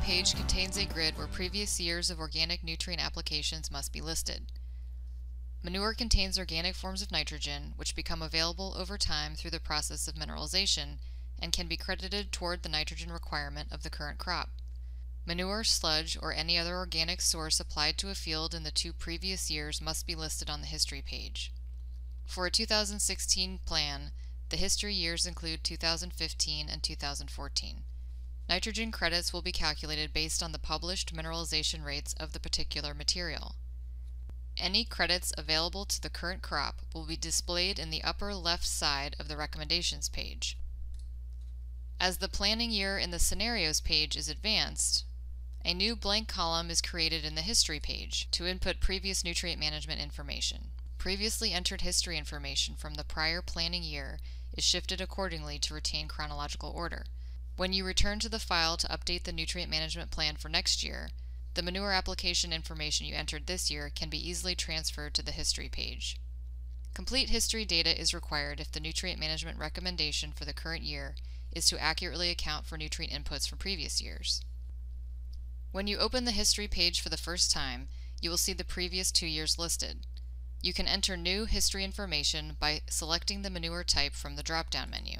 page contains a grid where previous years of organic nutrient applications must be listed. Manure contains organic forms of nitrogen, which become available over time through the process of mineralization and can be credited toward the nitrogen requirement of the current crop. Manure, sludge, or any other organic source applied to a field in the 2 previous years must be listed on the history page. For a 2016 plan, the history years include 2015 and 2014. Nitrogen credits will be calculated based on the published mineralization rates of the particular material. Any credits available to the current crop will be displayed in the upper left side of the recommendations page. As the planning year in the scenarios page is advanced, a new blank column is created in the history page to input previous nutrient management information. Previously entered history information from the prior planning year is shifted accordingly to retain chronological order. When you return to the file to update the nutrient management plan for next year, the manure application information you entered this year can be easily transferred to the history page. Complete history data is required if the nutrient management recommendation for the current year is to accurately account for nutrient inputs from previous years. When you open the history page for the first time, you will see the previous 2 years listed. You can enter new history information by selecting the manure type from the drop-down menu.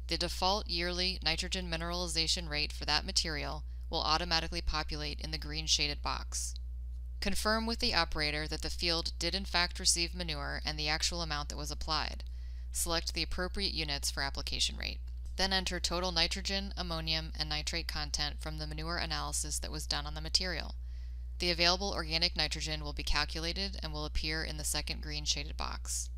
The default yearly nitrogen mineralization rate for that material will automatically populate in the green shaded box. Confirm with the operator that the field did in fact receive manure and the actual amount that was applied. Select the appropriate units for application rate. Then enter total nitrogen, ammonium, and nitrate content from the manure analysis that was done on the material. The available organic nitrogen will be calculated and will appear in the second green shaded box.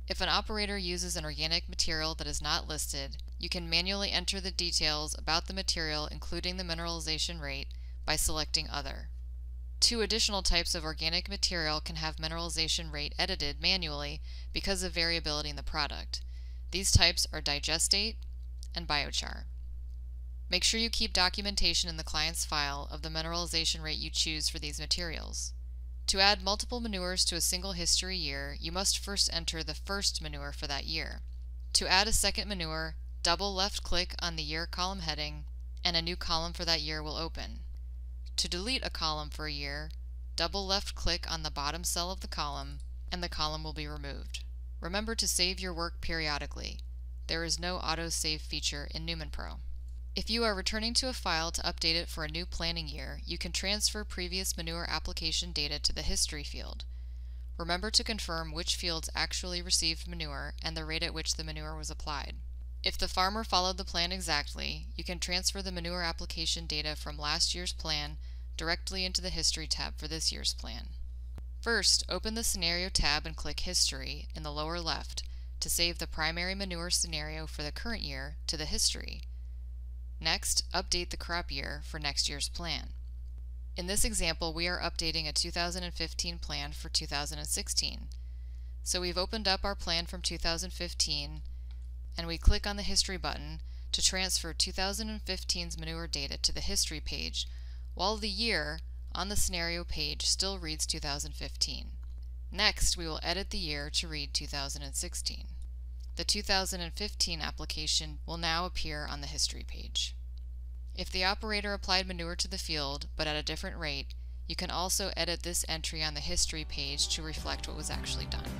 If an operator uses an organic material that is not listed, you can manually enter the details about the material, including the mineralization rate, by selecting Other. 2 additional types of organic material can have mineralization rate edited manually because of variability in the product. These types are digestate and biochar. Make sure you keep documentation in the client's file of the mineralization rate you choose for these materials. To add multiple manures to a single history year, you must first enter the first manure for that year. To add a second manure, double left-click on the year column heading, and a new column for that year will open. To delete a column for a year, double left-click on the bottom cell of the column, and the column will be removed. Remember to save your work periodically. There is no auto-save feature in NuMan Pro. If you are returning to a file to update it for a new planning year, you can transfer previous manure application data to the history field. Remember to confirm which fields actually received manure and the rate at which the manure was applied. If the farmer followed the plan exactly, you can transfer the manure application data from last year's plan directly into the History tab for this year's plan. First, open the Scenario tab and click History in the lower left to save the primary manure scenario for the current year to the history. Next, update the crop year for next year's plan. In this example, we are updating a 2015 plan for 2016. So we've opened up our plan from 2015, and we click on the History button to transfer 2015's manure data to the History page, while the year on the Scenario page still reads 2015. Next, we will edit the year to read 2016. The 2015 application will now appear on the History page. If the operator applied manure to the field, but at a different rate, you can also edit this entry on the History page to reflect what was actually done.